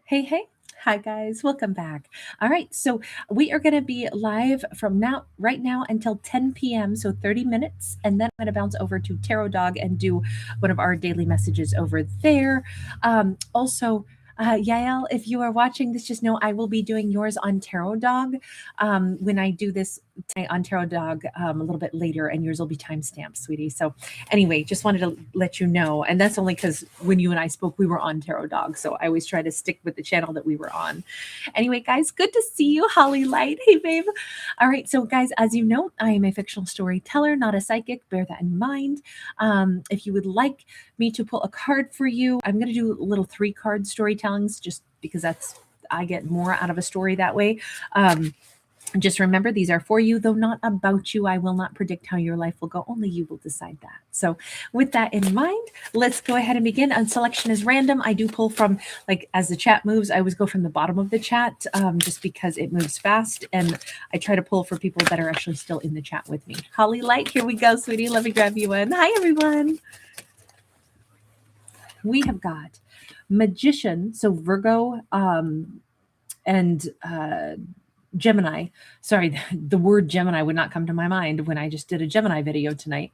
Hey, hey. Hi, guys. Welcome back. All right. So we are going to be live from right now until 10 p.m. So 30 minutes. And then I'm going to bounce over to Tarot Dog and do one of our daily messages over there. Also, Yael, if you are watching this, just know I will be doing yours on Tarot Dog when I do this tonight on Tarot Dog a little bit later, and yours will be timestamped, sweetie. So anyway, just wanted to let you know. And that's only because when you and I spoke, we were on Tarot Dog. So I always try to stick with the channel that we were on. Anyway, guys, good to see you. Holly Light. Hey, babe. All right. So, guys, as you know, I am a fictional storyteller, not a psychic. Bear that in mind. If you would like me to pull a card for you, I'm going to do little 3-card storytellings just because I get more out of a story that way. Just remember, these are for you, though not about you. I will not predict how your life will go. Only you will decide that. So with that in mind, let's go ahead and begin. And selection is random. I do pull from, like, as the chat moves, I always go from the bottom of the chat just because it moves fast. And I try to pull for people that are actually still in the chat with me. Holly Light, here we go, sweetie. Let me grab you one. Hi, everyone. We have got Magician, so Virgo and Gemini. Sorry, the word Gemini would not come to my mind when I just did a Gemini video tonight.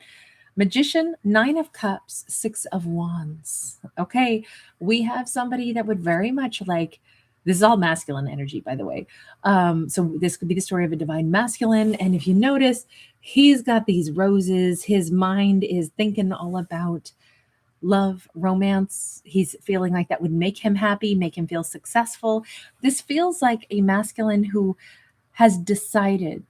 Magician, 9 of Cups, 6 of Wands. Okay, we have somebody that would very much like, this is all masculine energy, by the way. So this could be the story of a divine masculine. And if you notice, he's got these roses. His mind is thinking all about love, romance. He's feeling like that would make him happy, make him feel successful. This feels like a masculine who has decided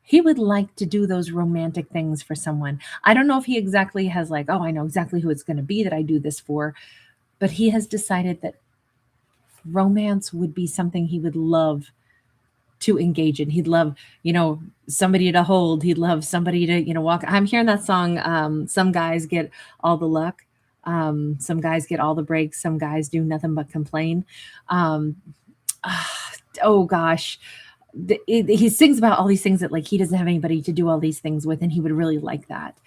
he would like to do those romantic things for someone. I don't know if he exactly has like, oh, I know exactly who it's going to be that I do this for, but he has decided that romance would be something he would love to engage in. He'd love, somebody to hold. He'd love somebody to, walk. I'm hearing that song. Some guys get all the luck. Some guys get all the breaks. Some guys do nothing but complain. Oh gosh. He sings about all these things that like he doesn't have anybody to do all these things with, and he would really like that.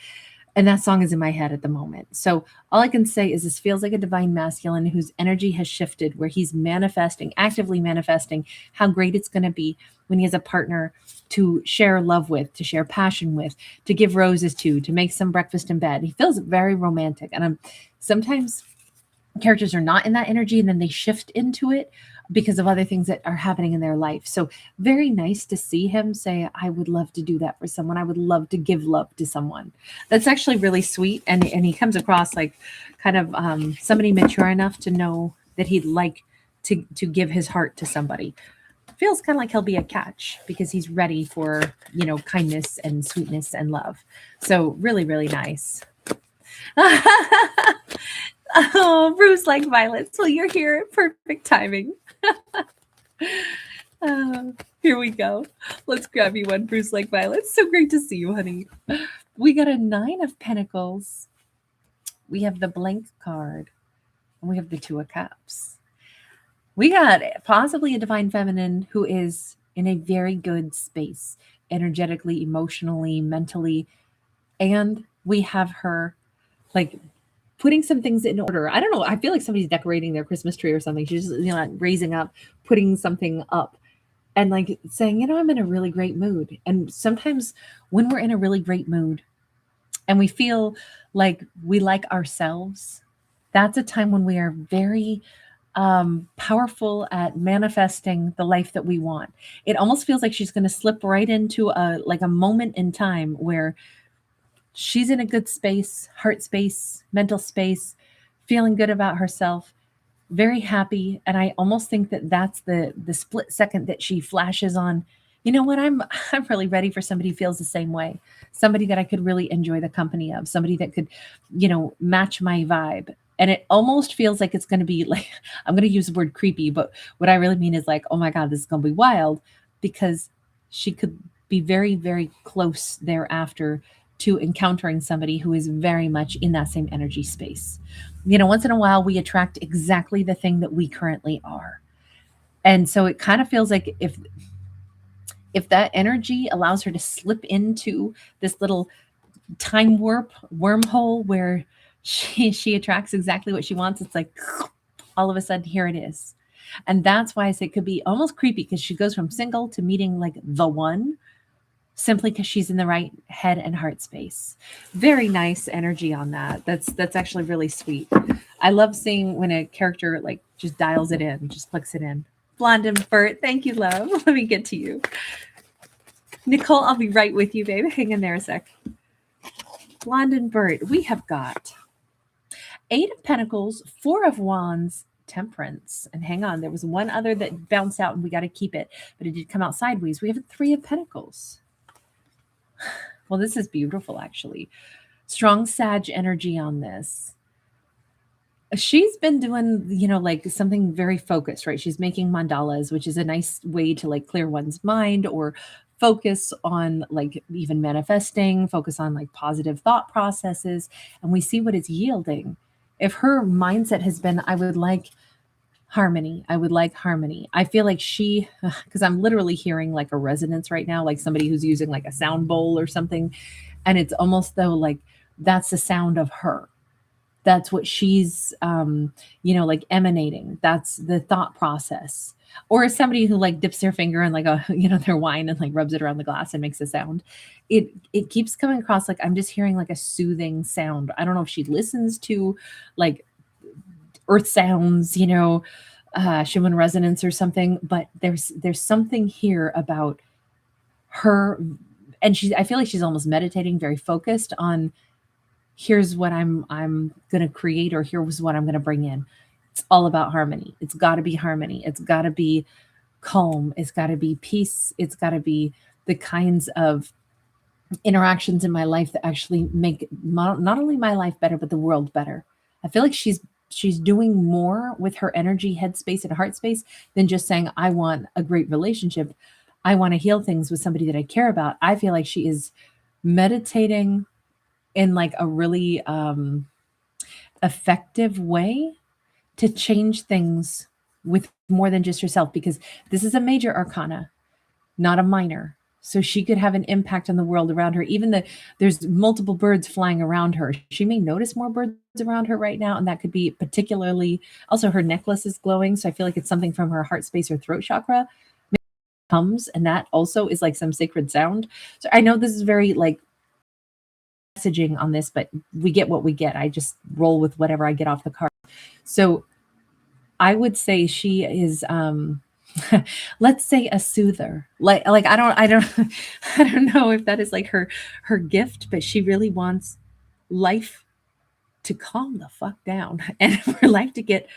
And that song is in my head at the moment. So all I can say is this feels like a divine masculine whose energy has shifted, where he's manifesting, actively manifesting how great it's going to be when he has a partner to share love with, to share passion with, to give roses to make some breakfast in bed. He feels very romantic. And sometimes characters are not in that energy and then they shift into it because of other things that are happening in their life. So very nice to see him say, I would love to do that for someone. I would love to give love to someone. That's actually really sweet. And he comes across like kind of somebody mature enough to know that he'd like to give his heart to somebody. Feels kind of like he'll be a catch because he's ready for, kindness and sweetness and love. So really, really nice. Oh, Bruce like violets. Well, you're here at perfect timing. Here we go. Let's grab you one, Bruce like violets. So great to see you, honey. We got a 9 of Pentacles. We have the blank card. And we have the 2 of Cups. We got possibly a divine feminine who is in a very good space, energetically, emotionally, mentally. And we have her like putting some things in order. I don't know. I feel like somebody's decorating their Christmas tree or something. She's just, raising up, putting something up and like saying, I'm in a really great mood. And sometimes when we're in a really great mood and we feel like we like ourselves, that's a time when we are very powerful at manifesting the life that we want. It almost feels like she's going to slip right into a moment in time where she's in a good space, heart space, mental space, feeling good about herself, very happy. And I almost think that that's the split second that she flashes on, you know what, I'm really ready for somebody who feels the same way. Somebody that I could really enjoy the company of, somebody that could, match my vibe. And it almost feels like it's going to be like, I'm going to use the word creepy, but what I really mean is like, oh my God, this is going to be wild, because she could be very, very close thereafter to encountering somebody who is very much in that same energy space. Once in a while we attract exactly the thing that we currently are. And so it kind of feels like if that energy allows her to slip into this little time wormhole where she attracts exactly what she wants, it's like all of a sudden here it is. And that's why I say it could be almost creepy because she goes from single to meeting like the one simply because she's in the right head and heart space. Very nice energy on that. That's actually really sweet. I love seeing when a character like just dials it in, just clicks it in. Blonde and Bert, thank you, love. Let me get to you. Nicole, I'll be right with you, babe. Hang in there a sec. Blonde and Bert, we have got 8 of Pentacles, 4 of Wands, Temperance. And hang on, there was one other that bounced out and we got to keep it, but it did come out sideways. We have 3 of Pentacles. Well, this is beautiful, actually. Strong Sag energy on this. She's been doing, like something very focused, right? She's making mandalas, which is a nice way to like clear one's mind or focus on like even manifesting, focus on like positive thought processes. And we see what it's yielding. If her mindset has been, I would like harmony. I would like harmony. I feel like because I'm literally hearing like a resonance right now, like somebody who's using like a sound bowl or something. And it's almost though like that's the sound of her. That's what she's, like emanating. That's the thought process. Or as somebody who like dips their finger in like their wine and like rubs it around the glass and makes a sound. It keeps coming across like I'm just hearing like a soothing sound. I don't know if she listens to like earth sounds, Schumann resonance or something, but there's something here about her, and I feel like she's almost meditating, very focused on here's what I'm going to create, or here's what I'm going to bring in. It's all about harmony. It's got to be harmony. It's got to be calm. It's got to be peace. It's got to be the kinds of interactions in my life that actually make not only my life better, but the world better. I feel like she's doing more with her energy, headspace, and heart space than just saying, I want a great relationship. I want to heal things with somebody that I care about. I feel like she is meditating in like a really effective way to change things with more than just herself, because this is a major arcana, not a minor. So she could have an impact on the world around her. Even there's multiple birds flying around her. She may notice more birds around her right now. And that could be particularly, also her necklace is glowing. So I feel like it's something from her heart space or throat chakra comes. And that also is like some sacred sound. So I know this is very like messaging on this, but we get what we get. I just roll with whatever I get off the card. So I would say she is, let's say a soother. Like I don't I don't know if that is like her gift, but she really wants life to calm the fuck down and for life to get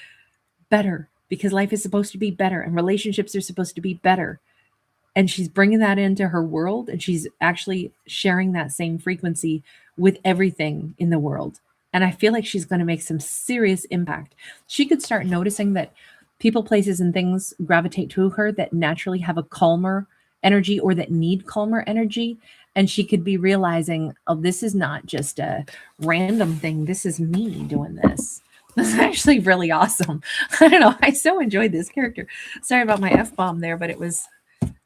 better, because life is supposed to be better and relationships are supposed to be better. And she's bringing that into her world, and she's actually sharing that same frequency with everything in the world. And I feel like she's going to make some serious impact. She could start noticing that people, places, and things gravitate to her that naturally have a calmer energy or that need calmer energy. And she could be realizing, oh, this is not just a random thing. This is me doing this. This is actually really awesome. I don't know. I so enjoyed this character. Sorry about my F-bomb there, but it was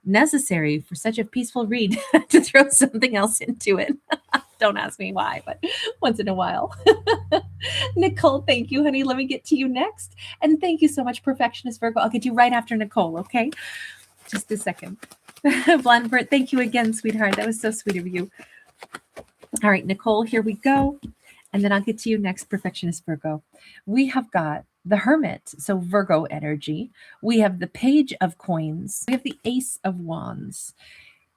necessary for such a peaceful read to throw something else into it. Don't ask me why, but once in a while. Nicole, thank you, honey. Let me get to you next. And thank you so much, Perfectionist Virgo. I'll get you right after Nicole, okay? Just a second. Blonde Bert, thank you again, sweetheart. That was so sweet of you. All right, Nicole, here we go. And then I'll get to you next, Perfectionist Virgo. We have got the Hermit, so Virgo energy. We have the Page of Coins. We have the Ace of Wands.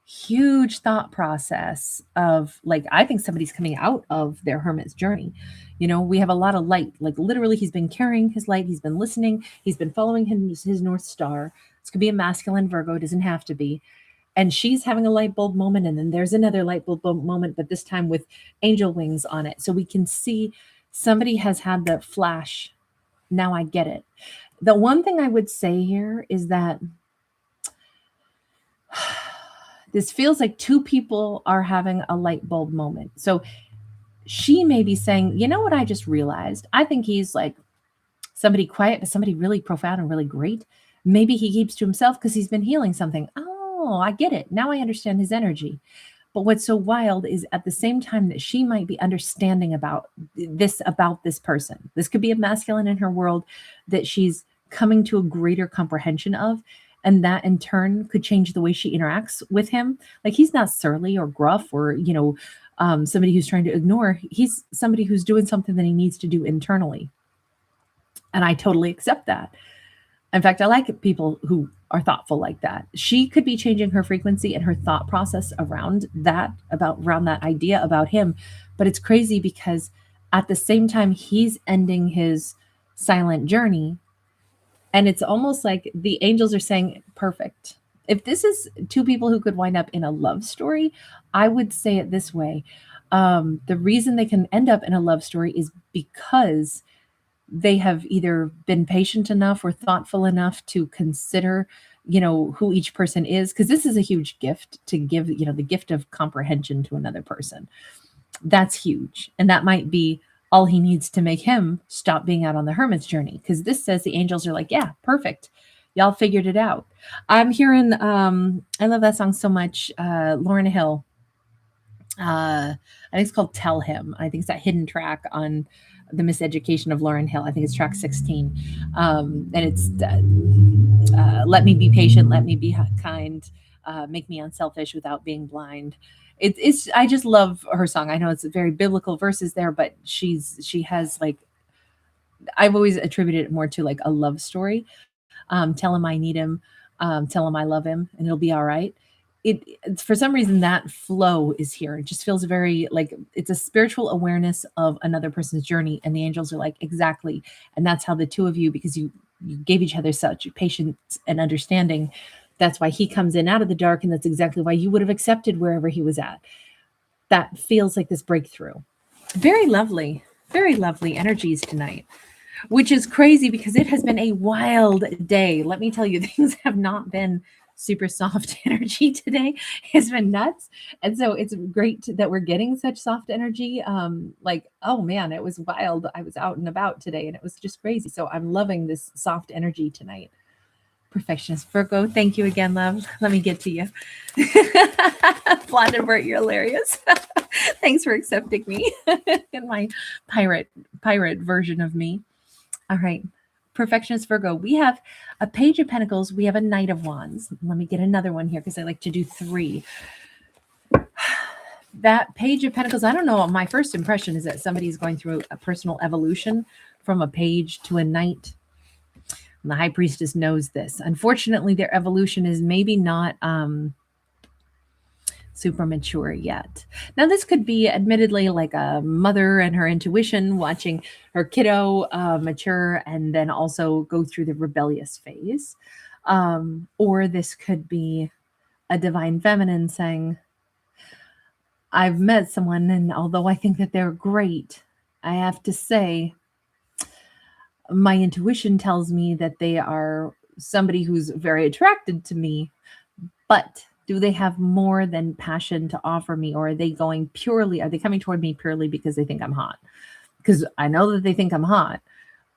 Huge thought process of like, I think somebody's coming out of their hermit's journey. We have a lot of light, like literally he's been carrying his light. He's been listening. He's been following his North Star. This could be a masculine Virgo. It doesn't have to be. And she's having a light bulb moment. And then there's another light bulb moment, but this time with angel wings on it. So we can see somebody has had the flash. Now I get it. The one thing I would say here is that this feels like 2 people are having a light bulb moment. So she may be saying, you know what I just realized? I think he's like somebody quiet, but somebody really profound and really great. Maybe he keeps to himself because he's been healing something. Oh, I get it. Now I understand his energy. But what's so wild is at the same time that she might be understanding about this person. This could be a masculine in her world that she's coming to a greater comprehension of, and that in turn could change the way she interacts with him. Like, he's not surly or gruff or, somebody who's trying to ignore. He's somebody who's doing something that he needs to do internally. And I totally accept that. In fact, I like people who are thoughtful like that. She could be changing her frequency and her thought process around that, around that idea about him. But it's crazy because at the same time, he's ending his silent journey. And it's almost like the angels are saying, perfect. If this is two people who could wind up in a love story, I would say it this way. The reason they can end up in a love story is because they have either been patient enough or thoughtful enough to consider, who each person is. Because this is a huge gift to give, the gift of comprehension to another person. That's huge. And that might be all he needs to make him stop being out on the hermit's journey. Because this says the angels are like, yeah, perfect. Y'all figured it out. I'm hearing, I love that song so much. Lauryn Hill. I think it's called Tell Him. I think it's that hidden track on the Miseducation of Lauryn Hill. I think it's track 16. And it's let me be patient, let me be kind, make me unselfish without being blind. It's I just love her song. I know it's very biblical verses there, but she has like, I've always attributed it more to like a love story. Tell him I need him, tell him I love him, and it'll be all right. It's for some reason that flow is here. It just feels very like it's a spiritual awareness of another person's journey. And the angels are like, exactly. And that's how the two of you, because you gave each other such patience and understanding. That's why he comes in out of the dark. And that's exactly why you would have accepted wherever he was at. That feels like this breakthrough. Very lovely energies tonight, which is crazy because it has been a wild day. Let me tell you, things have not been super soft energy today. It's been nuts. And so it's great that we're getting such soft energy. Like, oh man, it was wild. I was out and about today and it was just crazy. So I'm loving this soft energy tonight. Perfectionist Virgo, thank you again, love. Let me get to you. Blonde and Bert, you're hilarious. Thanks for accepting me in my pirate version of me. All right. Perfectionist Virgo, we have a Page of Pentacles. We have a Knight of Wands. Let me get another one here because I like to do 3. That Page of Pentacles, I don't know. My first impression is that somebody's going through a personal evolution from a page to a knight. And the High Priestess knows this. Unfortunately, their evolution is maybe not super mature yet. Now, this could be admittedly like a mother and her intuition watching her kiddo mature and then also go through the rebellious phase. Or this could be a divine feminine saying, I've met someone, and although I think that they're great, I have to say, my intuition tells me that they are somebody who's very attracted to me, but do they have more than passion to offer me? Or are they coming toward me purely because they think I'm hot? Because I know that they think I'm hot.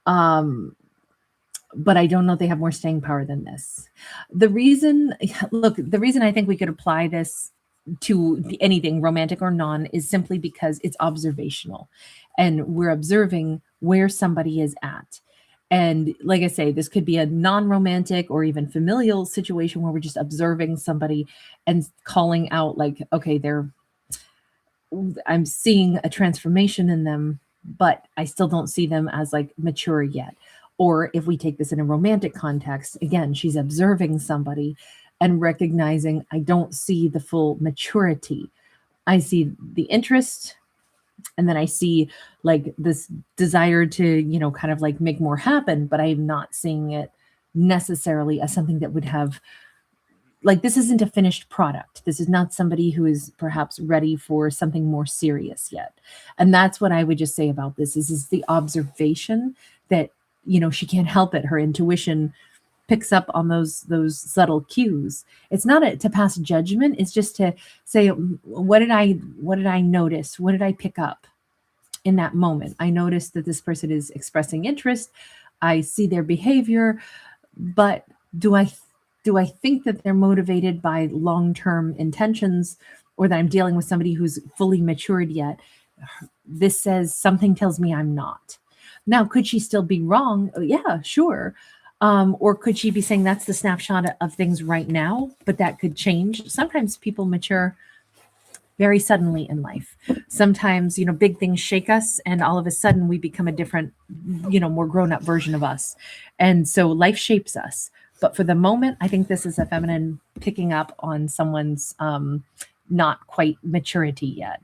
But I don't know if they have more staying power than this. The reason I think we could apply this to anything romantic or non is simply because it's observational and we're observing where somebody is at. And like I say, this could be a non-romantic or even familial situation where we're just observing somebody and calling out like, okay, I'm seeing a transformation in them, but I still don't see them as like mature yet. Or if we take this in a romantic context, again, she's observing somebody and recognizing I don't see the full maturity. I see the interest, and then I see like this desire to, kind of like make more happen, but I'm not seeing it necessarily as something that would have, like, this isn't a finished product. This is not somebody who is perhaps ready for something more serious yet. And that's what I would just say about this is the observation that, she can't help it. Her intuition picks up on those subtle cues. It's not to pass judgment. It's just to say, what did I notice? What did I pick up in that moment? I noticed that this person is expressing interest. I see their behavior, but do I think that they're motivated by long-term intentions, or that I'm dealing with somebody who's fully matured yet? Something tells me I'm not. Now, could she still be wrong? Yeah, sure. Or could she be saying that's the snapshot of things right now, but that could change? Sometimes people mature very suddenly in life. Sometimes, big things shake us and all of a sudden we become a different, more grown up version of us. And so life shapes us. But for the moment, I think this is a feminine picking up on someone's not quite maturity yet.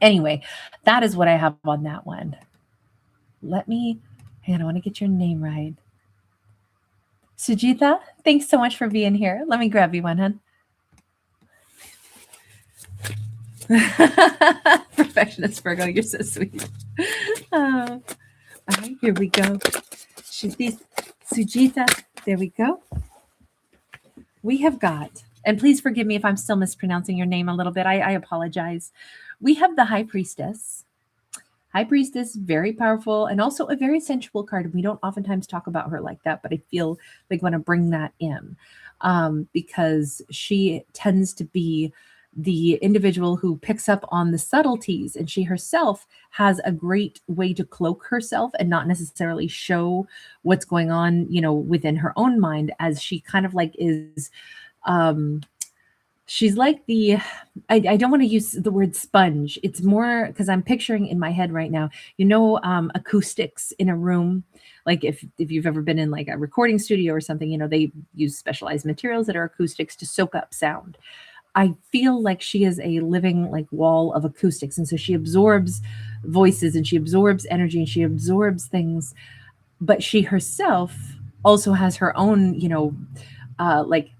Anyway, that is what I have on that one. Hang on, I want to get your name right. Sujita, thanks so much for being here. Let me grab you one, hun. Perfectionist Virgo, you're so sweet. All right, here we go. Sujita, there we go. We have got, and please forgive me if I'm still mispronouncing your name a little bit. I apologize. We have the High Priestess. High Priestess, very powerful and also a very sensual card. We don't oftentimes talk about her like that, but I feel like I want to bring that in because she tends to be the individual who picks up on the subtleties, and she herself has a great way to cloak herself and not necessarily show what's going on, within her own mind, as she kind of like is she's like I don't want to use the word sponge. It's more because I'm picturing in my head right now, acoustics in a room. Like if you've ever been in like a recording studio or something, they use specialized materials that are acoustics to soak up sound. I feel like she is a living like wall of acoustics. And so she absorbs voices and she absorbs energy and she absorbs things, but she herself also has her own, like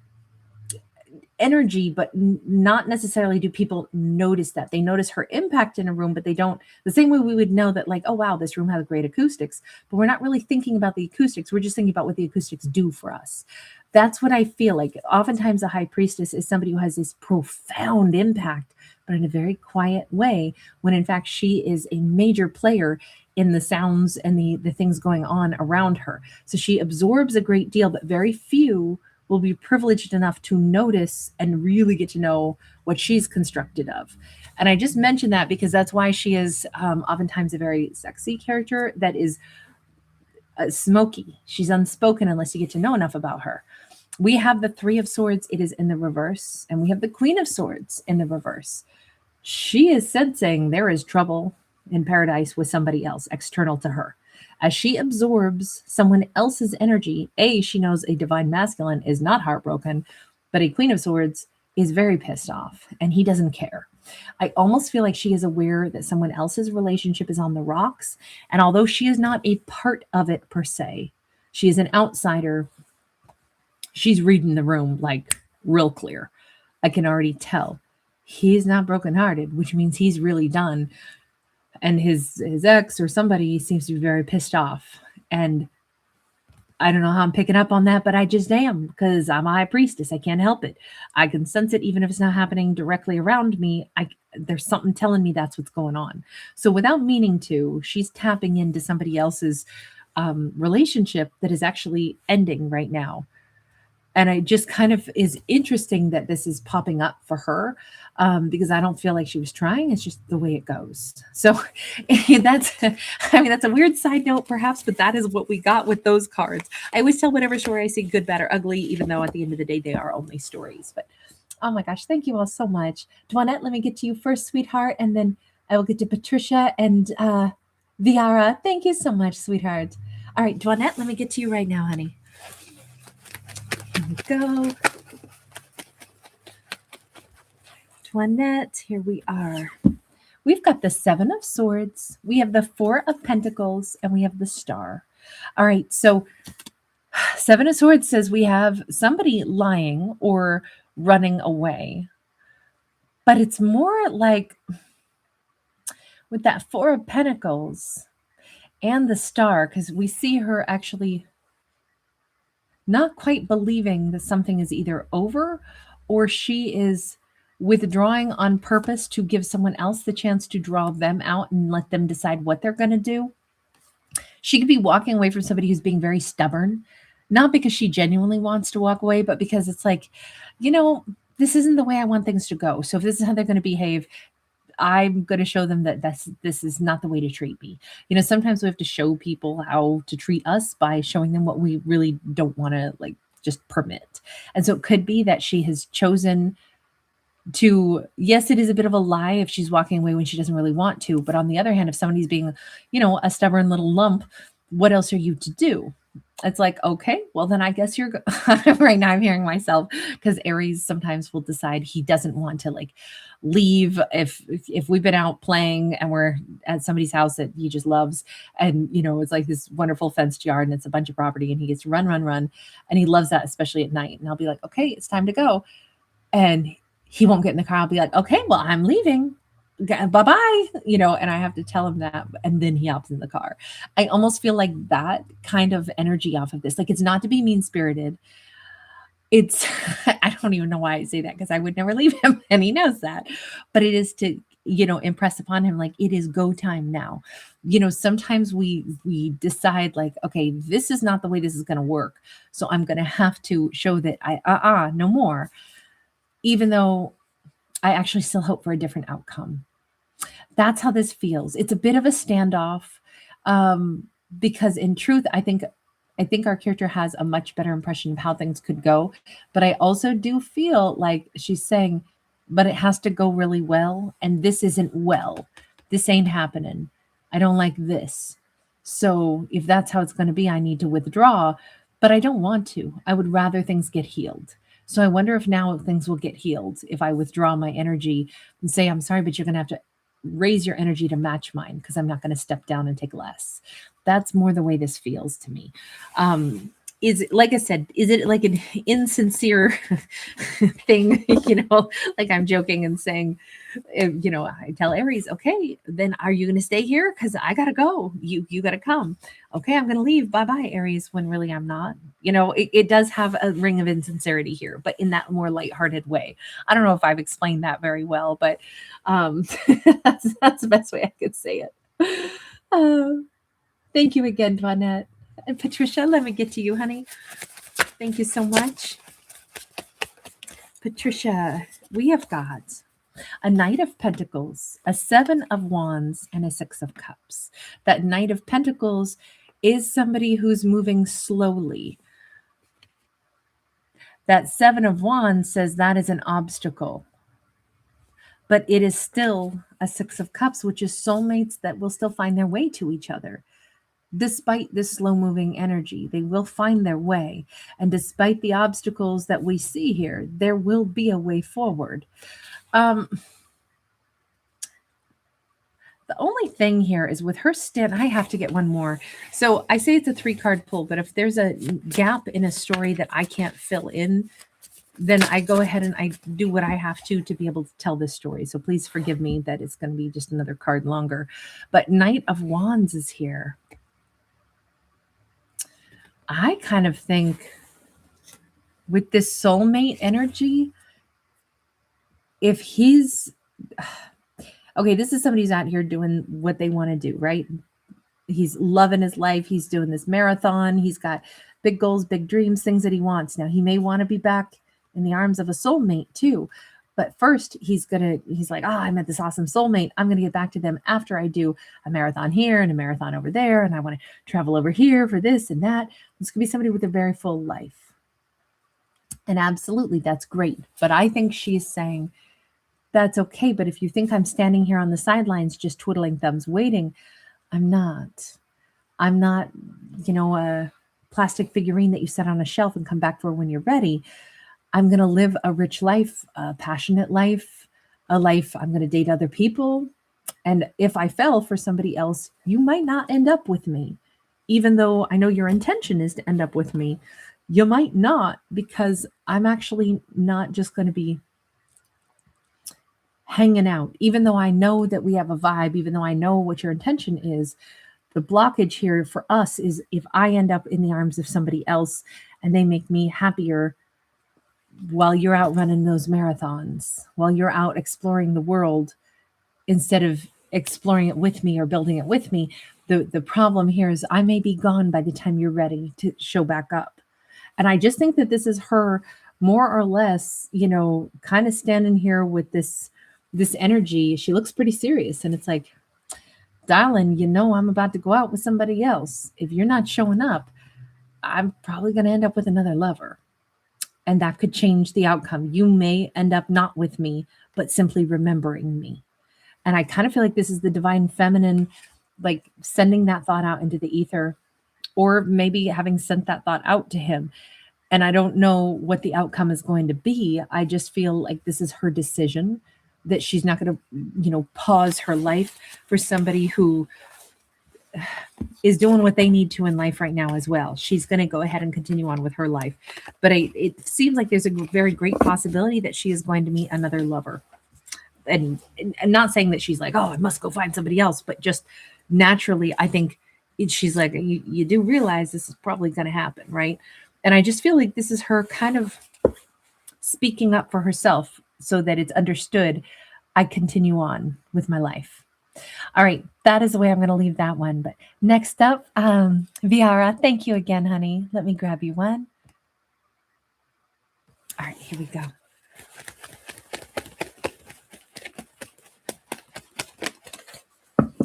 energy, but not necessarily do people notice that. They notice her impact in a room, but they don't, the same way we would know that like, oh wow, this room has great acoustics, but we're not really thinking about the acoustics. We're just thinking about what the acoustics do for us. That's what I feel like. Oftentimes a high priestess is somebody who has this profound impact, but in a very quiet way, when in fact she is a major player in the sounds and the things going on around her. So she absorbs a great deal, but very few will be privileged enough to notice and really get to know what she's constructed of. And I just mentioned that because that's why she is oftentimes a very sexy character that is smoky. She's unspoken unless you get to know enough about her. We have the Three of Swords. It is in the reverse. And we have the Queen of Swords in the reverse. She is sensing there is trouble in paradise with somebody else external to her. As she absorbs someone else's energy, she knows a divine masculine is not heartbroken, but a Queen of Swords is very pissed off and he doesn't care. I almost feel like she is aware that someone else's relationship is on the rocks. And although she is not a part of it per se, she is an outsider. She's reading the room like real clear. I can already tell he's not brokenhearted, which means he's really done. And his ex or somebody seems to be very pissed off. And I don't know how I'm picking up on that, but I just am, because I'm a high priestess. I can't help it. I can sense it even if it's not happening directly around me. There's something telling me that's what's going on. So without meaning to, she's tapping into somebody else's relationship that is actually ending right now. And it just kind of is interesting that this is popping up for her because I don't feel like she was trying. It's just the way it goes. So that's a weird side note perhaps, but that is what we got with those cards. I always tell whatever story I see, good, bad, or ugly, even though at the end of the day, they are only stories. But oh my gosh, thank you all so much. Dwanette, let me get to you first, sweetheart. And then I will get to Patricia and Viara. Thank you so much, sweetheart. All right, Dwanette, let me get to you right now, honey. Here we go. Dwanette, here we are. We've got the Seven of Swords, we have the Four of Pentacles, and we have the Star. All right, so Seven of Swords says we have somebody lying or running away. But it's more like with that Four of Pentacles and the Star, because we see her actually not quite believing that something is either over or she is withdrawing on purpose to give someone else the chance to draw them out and let them decide what they're going to do. She could be walking away from somebody who's being very stubborn, not because she genuinely wants to walk away, but because it's like, this isn't the way I want things to go. So if this is how they're going to behave, I'm going to show them that this is not the way to treat me. Sometimes we have to show people how to treat us by showing them what we really don't want to like just permit. And so it could be that she has chosen to, yes, it is a bit of a lie if she's walking away when she doesn't really want to. But on the other hand, if somebody's being, a stubborn little lump, what else are you to do? It's like, okay, well, then I guess you're right now I'm hearing myself, because Aries sometimes will decide he doesn't want to like leave if we've been out playing and we're at somebody's house that he just loves, and it's like this wonderful fenced yard and it's a bunch of property and he gets to run, and he loves that, especially at night. And I'll be like, okay, it's time to go. And he won't get in the car. I'll be like, okay, well, I'm leaving. Bye-bye, and I have to tell him that. And then he hops in the car. I almost feel like that kind of energy off of this. Like, it's not to be mean-spirited. It's, I don't even know why I say that, because I would never leave him and he knows that. But it is to, impress upon him, like, it is go time now. Sometimes we decide like, okay, this is not the way this is going to work. So I'm going to have to show that no more. Even though I actually still hope for a different outcome. That's how this feels. It's a bit of a standoff, because in truth, I think our character has a much better impression of how things could go. But I also do feel like she's saying, but it has to go really well. And this isn't well. This ain't happening. I don't like this. So if that's how it's going to be, I need to withdraw. But I don't want to. I would rather things get healed. So I wonder if now things will get healed if I withdraw my energy and say, I'm sorry, but you're going to have to raise your energy to match mine, because I'm not going to step down and take less. That's more the way this feels to me. Is it, like I said, is it like an insincere thing? Like I'm joking and saying, I tell Aries, okay, then are you going to stay here? Because I got to go. You got to come. Okay, I'm going to leave. Bye-bye, Aries, when really I'm not. It does have a ring of insincerity here, but in that more lighthearted way. I don't know if I've explained that very well, but that's the best way I could say it. Thank you again, Dwanette. And Patricia, let me get to you, honey. Thank you so much. Patricia, we have got a Knight of Pentacles, a Seven of Wands, and a Six of Cups. That Knight of Pentacles is somebody who's moving slowly. That Seven of Wands says that is an obstacle. But it is still a Six of Cups, which is soulmates that will still find their way to each other. Despite this slow-moving energy, they will find their way. And despite the obstacles that we see here, there will be a way forward. The only thing here is with her stand, I have to get one more. So I say it's a 3-card pull, but if there's a gap in a story that I can't fill in, then I go ahead and I do what I have to be able to tell this story. So please forgive me that it's going to be just another card longer. But Knight of Wands is here. I kind of think with this soulmate energy, if he's, okay, this is somebody who's out here doing what they want to do, right? He's loving his life. He's doing this marathon. He's got big goals, big dreams, things that he wants. Now, he may want to be back in the arms of a soulmate too. But first, he's like, I met this awesome soulmate. I'm going to get back to them after I do a marathon here and a marathon over there. And I want to travel over here for this and that. This could be somebody with a very full life. And absolutely, that's great. But I think she's saying, that's okay. But if you think I'm standing here on the sidelines, just twiddling thumbs, waiting, I'm not. I'm not, a plastic figurine that you set on a shelf and come back for when you're ready. I'm going to live a rich life, a passionate life, a life I'm going to date other people. And if I fell for somebody else, you might not end up with me. Even though I know your intention is to end up with me, you might not, because I'm actually not just going to be hanging out. Even though I know that we have a vibe, even though I know what your intention is, the blockage here for us is if I end up in the arms of somebody else and they make me happier while you're out running those marathons, while you're out exploring the world, instead of exploring it with me or building it with me, the problem here is I may be gone by the time you're ready to show back up. And I just think that this is her more or less, kind of standing here with this this energy, she looks pretty serious. And it's like, darling, I'm about to go out with somebody else. If you're not showing up, I'm probably going to end up with another lover. And that could change the outcome. You may end up not with me, but simply remembering me. And I kind of feel like this is the divine feminine, like sending that thought out into the ether, or maybe having sent that thought out to him. And I don't know what the outcome is going to be. I just feel like this is her decision, that she's not going to, pause her life for somebody who is doing what they need to in life right now as well. She's going to go ahead and continue on with her life. But it seems like there's a very great possibility that she is going to meet another lover. And not saying that she's like, oh, I must go find somebody else, but just naturally, I think she's like, you do realize this is probably going to happen, right? And I just feel like this is her kind of speaking up for herself so that it's understood I continue on with my life. All right, that is the way I'm going to leave that one. But next up, Viara, thank you again, honey. Let me grab you one. All right, here we go.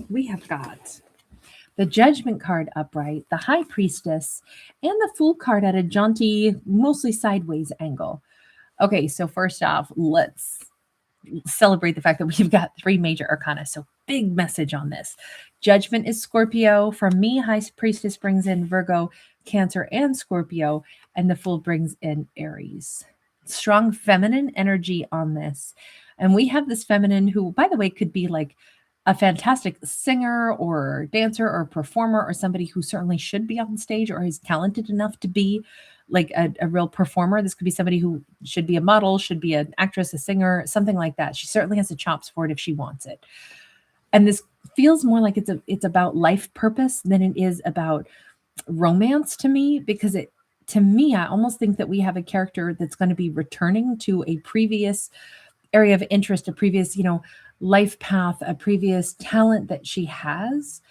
We have got the Judgment card upright, the High Priestess, and the Fool card at a jaunty, mostly sideways angle. Okay, so first off, let's celebrate the fact that we've got 3 major arcana. So big message on this. Judgment is Scorpio. For me, High Priestess brings in Virgo, Cancer, and Scorpio, and the Fool brings in Aries. Strong feminine energy on this. And we have this feminine who, by the way, could be like a fantastic singer or dancer or performer, or somebody who certainly should be on stage or is talented enough to be like a real performer. This could be somebody who should be a model, should be an actress, a singer, something like that. She certainly has the chops for it if she wants it. And this feels more like it's about life purpose than it is about romance to me, because to me, I almost think that we have a character that's going to be returning to a previous area of interest, a previous, life path, a previous talent that she has.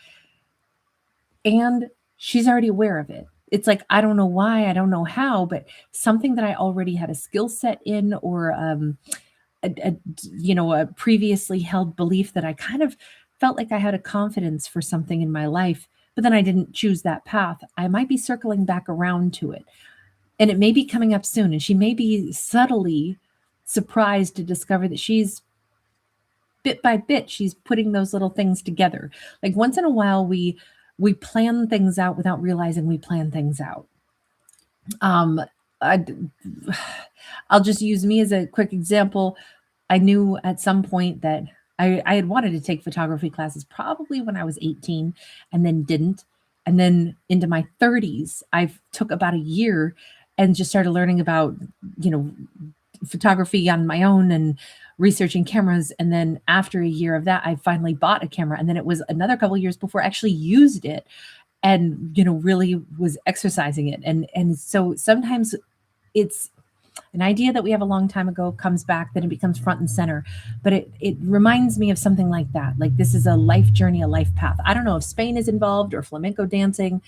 And she's already aware of it. It's like, I don't know why, I don't know how, but something that I already had a skill set in, or a previously held belief that I kind of felt like I had a confidence for something in my life, but then I didn't choose that path. I might be circling back around to it, and it may be coming up soon. And she may be subtly surprised to discover that she's bit by bit, she's putting those little things together. Like once in a while, we plan things out without realizing we plan things out. I'll just use me as a quick example. I knew at some point that I had wanted to take photography classes probably when I was 18, and then didn't. And then into my 30s, I took about a year and just started learning about, photography on my own and researching cameras. And then after a year of that, I finally bought a camera. And then it was another couple of years before I actually used it and, really was exercising it. And so sometimes it's an idea that we have a long time ago comes back, then it becomes front and center. But it reminds me of something like that. Like this is a life journey, a life path. I don't know if Spain is involved or flamenco dancing.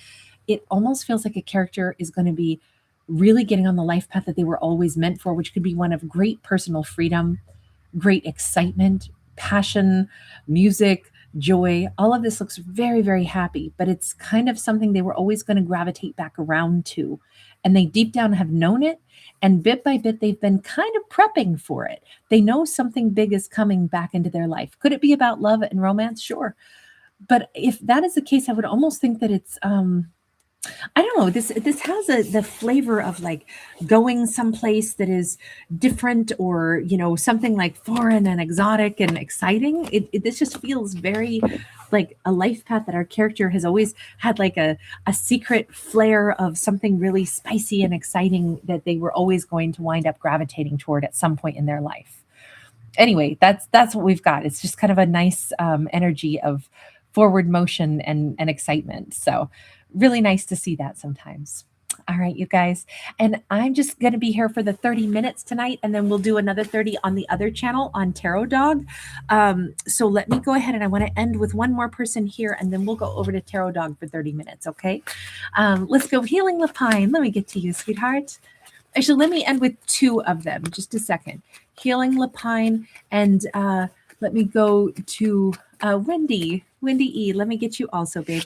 It almost feels like a character is going to be really getting on the life path that they were always meant for, which could be one of great personal freedom, great excitement, passion, music, joy. All of this looks very, very happy, but it's kind of something they were always going to gravitate back around to. And they deep down have known it. And bit by bit, they've been kind of prepping for it. They know something big is coming back into their life. Could it be about love and romance? Sure. But if that is the case, I would almost think that it's, I don't know, this has the flavor of like going someplace that is different, or, something like foreign and exotic and exciting. This just feels very like a life path that our character has always had, like a secret flair of something really spicy and exciting that they were always going to wind up gravitating toward at some point in their life. Anyway, that's what we've got. It's just kind of a nice energy of forward motion and excitement. So really nice to see that sometimes. All right, you guys. And I'm just going to be here for the 30 minutes tonight, and then we'll do another 30 on the other channel on Tarot Dog. So let me go ahead, and I want to end with one more person here, and then we'll go over to Tarot Dog for 30 minutes, okay? Let's go Healing Lapine. Let me get to you, sweetheart. Actually, let me end with 2 of them. Just a second. Healing Lapine and Let me go to Wendy. Wendy E. Let me get you also, babe.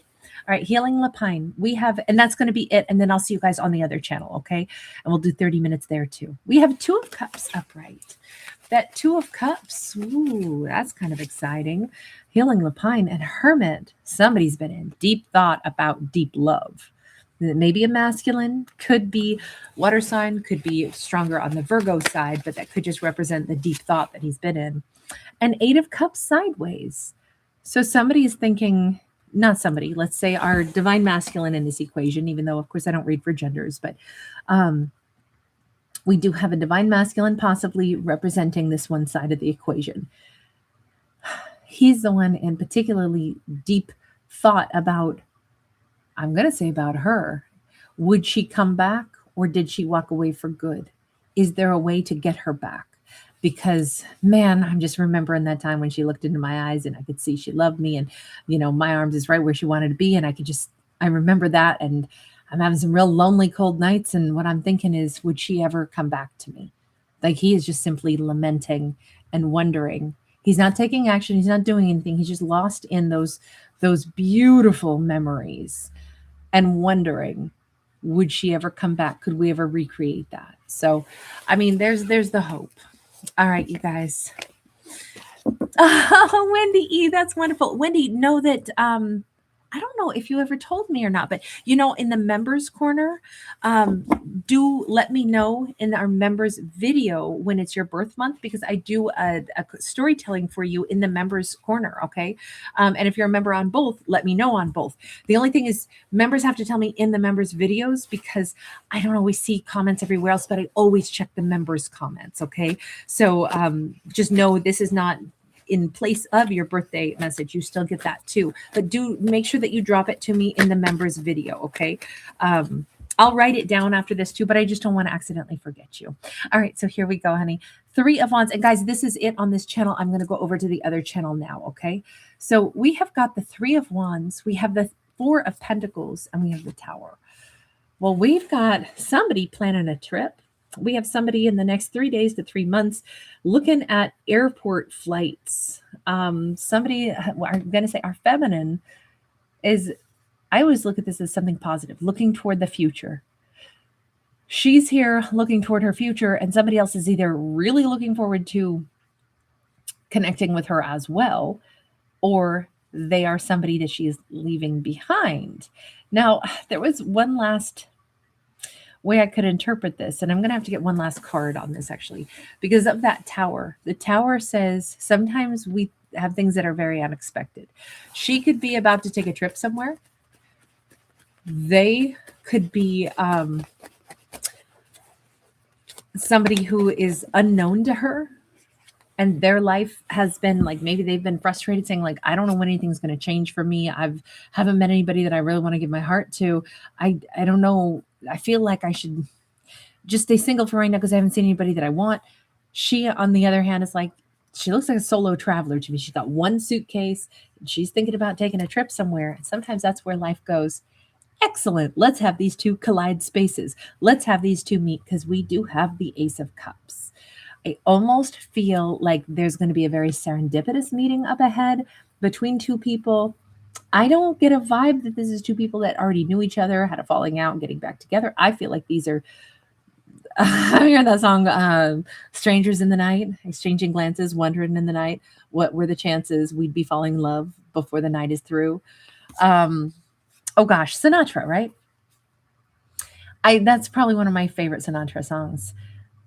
All right, Healing Lapine. We have, and that's going to be it. And then I'll see you guys on the other channel, okay? And we'll do 30 minutes there too. We have Two of Cups upright. That Two of Cups, ooh, that's kind of exciting. Healing Lapine and Hermit. Somebody's been in deep thought about deep love. Maybe a masculine, could be water sign, could be stronger on the Virgo side, but that could just represent the deep thought that he's been in. And Eight of Cups sideways. So somebody is thinking, not somebody, let's say our divine masculine in this equation, even though, of course, I don't read for genders, but we do have a divine masculine possibly representing this one side of the equation. He's the one in particularly deep thought about, I'm going to say about her. Would she come back or did she walk away for good? Is there a way to get her back? Because, man, I'm just remembering that time when she looked into my eyes and I could see she loved me and, you know, my arms is right where she wanted to be. And I remember that. And I'm having some real lonely, cold nights. And what I'm thinking is, would she ever come back to me? Like, he is just simply lamenting and wondering. He's not taking action. He's not doing anything. He's just lost in those beautiful memories and wondering, would she ever come back? Could we ever recreate that? So, I mean, there's the hope. All right, you guys. Oh, Wendy E, that's wonderful. Wendy, know that I don't know if you ever told me or not, but you know, in the members corner, do let me know in our members video when it's your birth month, because I do a storytelling for you in the members corner. Okay. And if you're a member on both, let me know on both. The only thing is members have to tell me in the members videos, because I don't always see comments everywhere else, but I always check the members comments. Okay. So just know this is not in place of your birthday message. You still get that too, but do make sure that you drop it to me in the members video. Okay. I'll write it down after this too, but I just don't want to accidentally forget you. All right. So here we go, honey. Three of Wands. And guys, this is it on this channel. I'm going to go over to the other channel now. Okay. So we have got the Three of Wands. We have the Four of Pentacles and we have the Tower. Well, we've got somebody planning a trip. We have somebody in the next 3 days to 3 months looking at airport flights. Somebody, I'm going to say our feminine is, I always look at this as something positive, looking toward the future. She's here looking toward her future, and somebody else is either really looking forward to connecting with her as well, or they are somebody that she is leaving behind. Now, there was one last way I could interpret this, and I'm going to have to get one last card on this actually, because of that Tower. The Tower says sometimes we have things that are very unexpected. She could be about to take a trip somewhere. They could be somebody who is unknown to her, and their life has been like, maybe they've been frustrated saying like, I don't know when anything's going to change for me. Haven't met anybody that I really want to give my heart to. I don't know. I feel like I should just stay single for right now because I haven't seen anybody that I want. She, on the other hand, is like, she looks like a solo traveler to me. She's got one suitcase and she's thinking about taking a trip somewhere. And sometimes that's where life goes. Excellent. Let's have these two collide spaces. Let's have these two meet, because we do have the Ace of Cups. I almost feel like there's going to be a very serendipitous meeting up ahead between two people. I don't get a vibe that this is two people that already knew each other, had a falling out, and getting back together. I feel like these are, I hear that song, Strangers in the Night, exchanging glances, wondering in the night, what were the chances we'd be falling in love before the night is through? Oh gosh, Sinatra, right? That's probably one of my favorite Sinatra songs.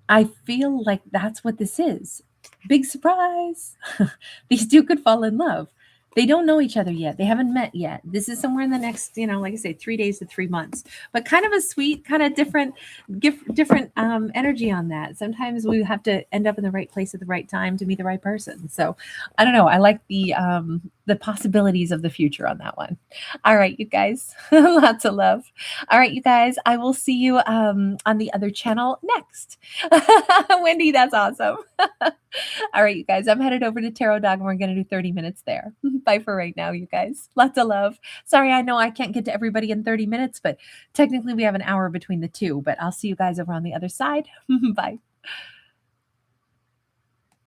I feel like that's what this is. Big surprise. These two could fall in love. They don't know each other yet. They haven't met yet. This is somewhere in the next, like I say, 3 days to 3 months, but kind of a sweet, kind of different energy on that. Sometimes we have to end up in the right place at the right time to meet the right person. So I don't know. I like the possibilities of the future on that one. All right, you guys, lots of love. All right, you guys, I will see you on the other channel next. Wendy, that's awesome. All right, you guys, I'm headed over to Tarot Dog and we're going to do 30 minutes there. Bye for right now, you guys. Lots of love. Sorry, I know I can't get to everybody in 30 minutes, but technically we have an hour between the two, but I'll see you guys over on the other side. Bye.